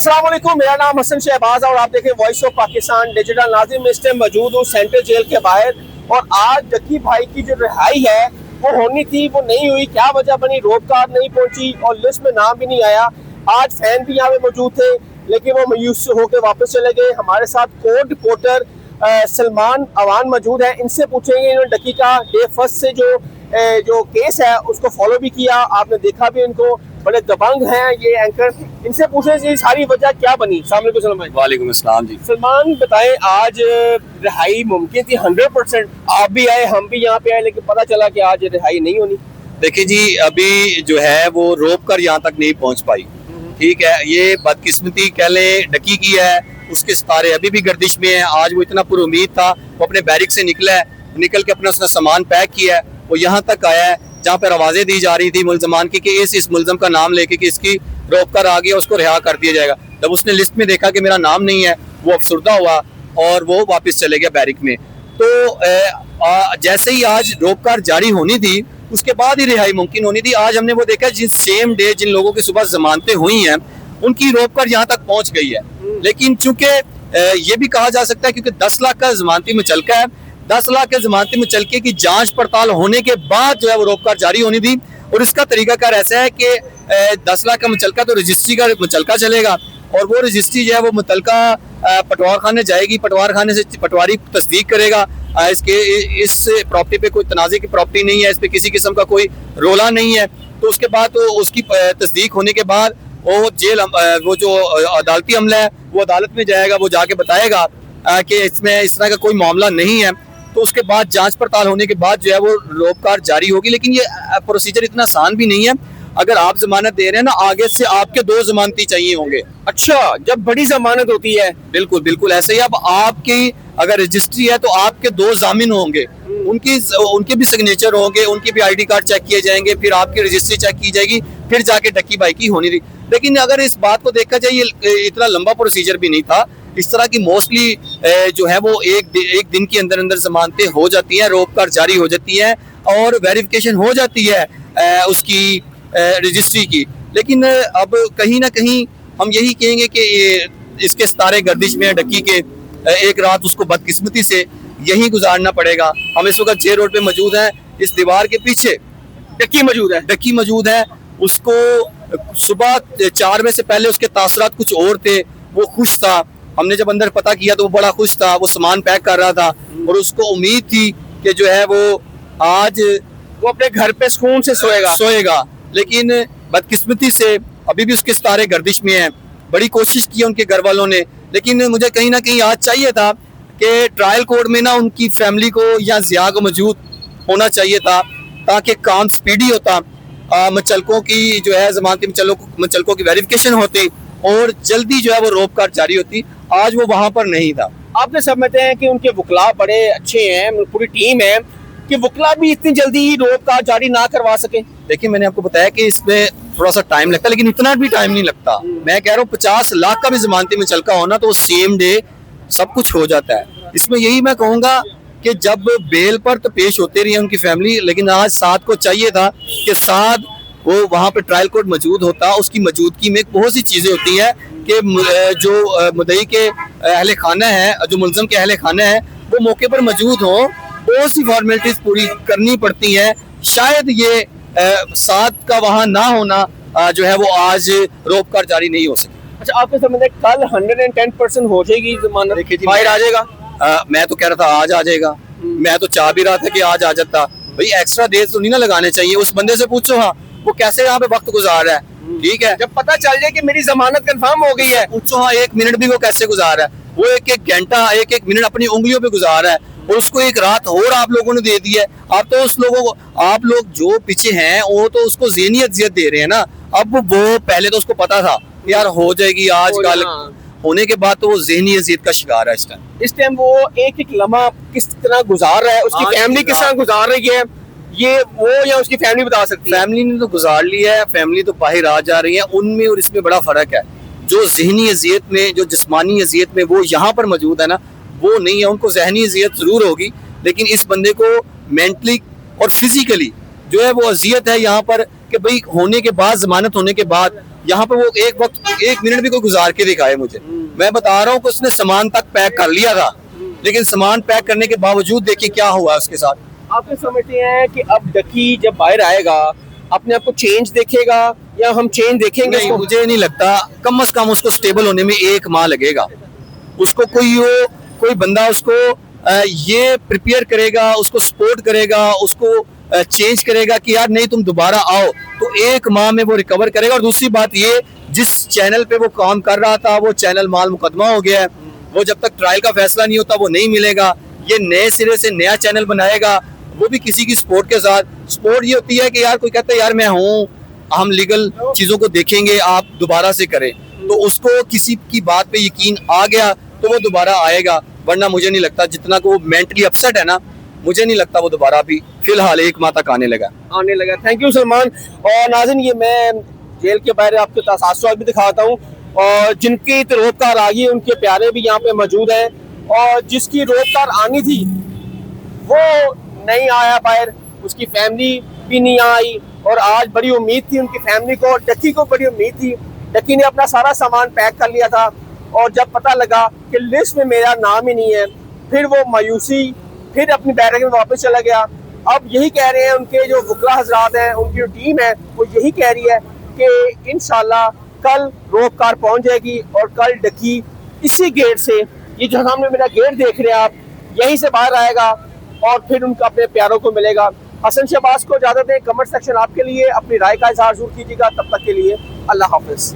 अस्सलाम वालेकुम, मेरा नाम हसन शहबाज और आप देखें वॉइस ऑफ पाकिस्तान डिजिटल। नाज़रीन, मैं इस टाइम मौजूद हूँ सेंट्रल जेल के बाहर और आज डक्की भाई की जो रिहाई है वो होनी थी, वो नहीं हुई। क्या वजह बनी? रोबकार नहीं पहुंची और लिस्ट में नाम भी नहीं आया। आज फैन भी यहाँ पे मौजूद थे लेकिन वो मायूस होकर वापस चले गए। हमारे साथ कोर्ट रिपोर्टर सलमान अवान मौजूद है, इनसे पूछेंगे इन्होंने डक्की का डे फर्स्ट से जो केस है उसको फॉलो भी किया, आपने देखा भी। इनको बड़े दबंग हैं ये एंकर, इनसे पूछे जी सारी वजह क्या बनी। सलाम वालेकुम अस्सलाम जी। सलमान बताएं, आज रिहाई मुमकिन थी 100%, आप भी आए हम भी यहाँ पे आए, लेकिन पता चला कि आज रिहाई नहीं होनी। देखिए जी, अभी जो है वो रोक कर यहाँ तक नहीं पहुँच पाई। ठीक है, ये बदकिस्मती कह लें डक्की की है। उसके सितारे अभी भी गर्दिश में है। आज वो इतना पुरुमीद था, वो अपने बैरिक से निकला है, निकल के अपना उसने सामान पैक किया है, वो यहाँ तक आया है जहाँ पर आवाज़ें दी जा रही थी मुलजमान की कि इस मुलजम का नाम लेके कि इसकी रोक कर आ गया, उसको रिहा कर दिया जाएगा। जब उसने लिस्ट में देखा कि मेरा नाम नहीं है, वो अफसरदा हुआ और वो वापस चले गया बैरिक में। तो जैसे ही आज रोक कर जारी होनी थी उसके बाद ही रिहाई मुमकिन होनी थी। आज हमने वो देखा जिस सेम डे जिन लोगों की सुबह जमानतें हुई हैं उनकी रोक कर यहाँ तक पहुँच गई है। लेकिन चूंकि ये भी कहा जा सकता है क्योंकि 10 लाख का जमानती मुचलका है, 10 लाख के जमानती मुचलके की जांच पड़ताल होने के बाद जो है वो रोककर जारी होनी थी। और इसका तरीकाकार ऐसा है कि 10 लाख का मुचलका तो रजिस्ट्री का मुचलका चलेगा और वो रजिस्ट्री जो है वो मुतलका पटवार खाने जाएगी, पटवार खाने से पटवारी तस्दीक करेगा इस प्रॉपर्टी पे कोई तनाज़े की प्रॉपर्टी नहीं है, इस पे किसी किस्म का कोई रोला नहीं है। तो उसके बाद तो उसकी तस्दीक होने के बाद वो जेल वो जो अदालती अमला है वो अदालत में जाएगा, वो जाके बताएगा कि इसमें इस तरह का कोई मामला नहीं है। तो उसके बाद जांच पड़ताल होने के बाद जो है वो रोबकार जारी होगी। लेकिन ये प्रोसीजर इतना आसान भी नहीं है। अगर आप जमानत दे रहे हैं ना, आगे से आपके 2 जमानती चाहिए होंगे। अच्छा, जब बड़ी जमानत होती है। बिल्कुल बिल्कुल ऐसे ही। अब आपकी अगर रजिस्ट्री है तो आपके 2 जामिन होंगे, उनके भी सिग्नेचर होंगे, उनके भी ID कार्ड चेक किए जाएंगे, फिर आपकी रजिस्ट्री चेक की जाएगी, फिर जाके डक्की भाई की होनी थी। लेकिन अगर इस बात को देखा जाए ये इतना लंबा प्रोसीजर भी नहीं था। इस तरह की मोस्टली जो है वो एक दिन के अंदर अंदर जमानतें हो जाती हैं, रोककर जारी हो जाती है और वेरिफिकेशन हो जाती है उसकी रजिस्ट्री की। लेकिन अब कहीं ना कहीं हम यही कहेंगे कि इसके सितारे गर्दिश में डक्की के एक रात उसको बदकिस्मती से यही गुजारना पड़ेगा। हम इस वक्त जे रोड पे मौजूद हैं, इस दीवार के पीछे डक्की मौजूद है। उसको सुबह 4 बजे से पहले उसके तासरात कुछ और थे, वो खुश था। हमने जब अंदर पता किया तो वो बड़ा खुश था, वो सामान पैक कर रहा था और उसको उम्मीद थी कि जो है वो आज वो अपने घर पे सुकून से सोएगा। लेकिन बदकिस्मती से अभी भी उसके सितारे गर्दिश में हैं। बड़ी कोशिश की उनके घर वालों ने, लेकिन मुझे कहीं ना कहीं आज चाहिए था कि ट्रायल कोर्ट में ना उनकी फैमिली को या जिया को मौजूद होना चाहिए था ताकि काम स्पीडी होता, मुचलकों की जो है जमानती मुचलकों की वेरिफिकेशन होती और जल्दी जो है वो रोककार जारी होती। आज वो वहाँ पर नहीं था। आपने समझते हैं कि उनके वकला बड़े अच्छे हैं, पूरी टीम है, कि वकला भी इतनी जल्दी रोककार जारी ना करवा सके? देखिए, मैंने आपको बताया कि इसमें थोड़ा सा टाइम लगता है, लेकिन इतना भी टाइम नहीं लगता। मैं कह रहा हूँ 50 लाख का भी जमानती मुचलका होना तो सेम डे सब कुछ हो जाता है। इसमें यही मैं कहूँगा कि जब बेल पर तो पेश होते रही उनकी फैमिली, लेकिन आज साद को चाहिए था कि साद वो वहाँ पे ट्रायल कोर्ट मौजूद होता। उसकी मौजूदगी में बहुत सी चीज़ें होती हैं कि जो मुद्दई के अहले खाना है, जो मुलजम के अहले खाना है, वो मौके पर मौजूद हो, बहुत सी फॉर्मेलिटीज पूरी करनी पड़ती हैं। शायद ये साद का वहाँ ना होना जो है वो आज रोककर जारी नहीं हो सके। अच्छा, आपके समझ कल 110% हो जाएगी जमानत? देखिए जी, बाहर आ जाएगा। मैं तो कह रहा था आज आ जाएगा। मैं तो चाह भी रहा था कि आज आ जाता। भाई एक्स्ट्रा डेज तो नहीं ना लगाने चाहिए। उस बंदे से पूछो हाँ वो कैसे यहाँ पे वक्त गुजार रहा है। ठीक है, जब पता चल जाए कि मेरी जमानत कंफर्म हो गई है, पूछो हाँ 1 मिनट भी वो कैसे गुजार रहा है। वो 1-1 घंटा 1-1 मिनट अपनी उंगलियों पे गुजार रहा है और उसको 1 रात और आप लोगों ने दे दी है। आप तो उस लोगों को, आप लोग जो पीछे हैं वो तो उसको ज़हनी अज़ियत दे रहे हैं ना। अब वो पहले तो उसको पता था यार हो जाएगी आज कल, होने के बाद तो वो ज़हनी अज़ियत का शिकार है। इस टाइम वो एक लम्हा किस तरह गुजार रहा है, उसकी फैमिली किस तरह गुजार रही है, ये वो या उसकी फैमिली बता सकती है? फैमिली ने तो गुजार लिया है, फैमिली तो बाहर आ जा रही है। उनमें और इसमें बड़ा फर्क है। जो ज़हनी अज़ियत में, जो जिस्मानी अज़ियत में वो यहाँ पर मौजूद है ना, वो नहीं है। उनको ज़हनी अज़ियत ज़रूर होगी, लेकिन इस बंदे को मेंटली और फिजिकली जो है वो अज़ियत है यहाँ पर कि भाई होने के बाद, जमानत होने के बाद यहाँ पे वो एक वक्त 1 मिनट भी कोई गुजार के दिखाए मुझे। मैं बता रहा हूँ कि उसने सामान तक पैक कर लिया था, लेकिन सामान पैक करने के बावजूद देखिए क्या हुआ उसके साथ। आप ये समझते हैं कि अब डकी जब बाहर आएगा अपने आप को चेंज देखेगा या हम चेंज देखेंगे नहीं, इसको? मुझे नहीं लगता। कम से कम उसको स्टेबल होने में 1 माह लगेगा। उसको कोई बंदा उसको ये प्रिपेयर करेगा, उसको सपोर्ट करेगा, उसको चेंज करेगा कि यार नहीं तुम दोबारा आओ, तो 1 माह में वो रिकवर करेगा। और दूसरी बात ये, जिस चैनल पे वो काम कर रहा था वो चैनल माल मुकदमा हो गया है, वो जब तक ट्रायल का फैसला नहीं होता वो नहीं मिलेगा। ये नए सिरे से नया चैनल बनाएगा, वो भी किसी की सपोर्ट के साथ। सपोर्ट ये होती है कि यार कोई कहता है यार मैं हूँ, हम लीगल चीजों को देखेंगे, आप दोबारा से करें, तो उसको किसी की बात पे यकीन आ गया तो वो दोबारा आएगा। वरना मुझे नहीं लगता, जितना को वो मेंटली अपसेट है ना, मुझे नहीं लगता वो दोबारा अभी फिलहाल 1 माह तक आने लगा। Thank you Salman. और नाज़रीन, ये मैं जेल के बाहर आपके तासुरात भी दिखाता हूँ, और जिनकी रोजगार आ गई उनके प्यारे भी यहाँ पे मौजूद हैं, और जिसकी रोजगार आनी थी वो नहीं आया बाहर, उसकी फैमिली भी नहीं आई। और आज बड़ी उम्मीद थी उनकी फैमिली को, डकी को बड़ी उम्मीद थी। डकी ने अपना सारा सामान पैक कर लिया था, और जब पता लगा कि लिस्ट में मेरा नाम ही नहीं है, फिर वो मायूसी, फिर अपनी बैरक में वापस चला गया। अब यही कह रहे हैं उनके जो वकला हजरात हैं, उनकी जो टीम है, वो यही कह रही है कि इंशाल्लाह कल रोपकार पहुंच जाएगी, और कल डकी इसी गेट से, ये जो सामने मेरा गेट देख रहे हैं आप, यहीं से बाहर आएगा और फिर उनका अपने प्यारों को मिलेगा। हसन शहबाज को इजाजत दें। कमेंट सेक्शन आपके लिए, अपनी राय का इजहार जरूर कीजिएगा। तब तक के लिए अल्लाह हाफिज।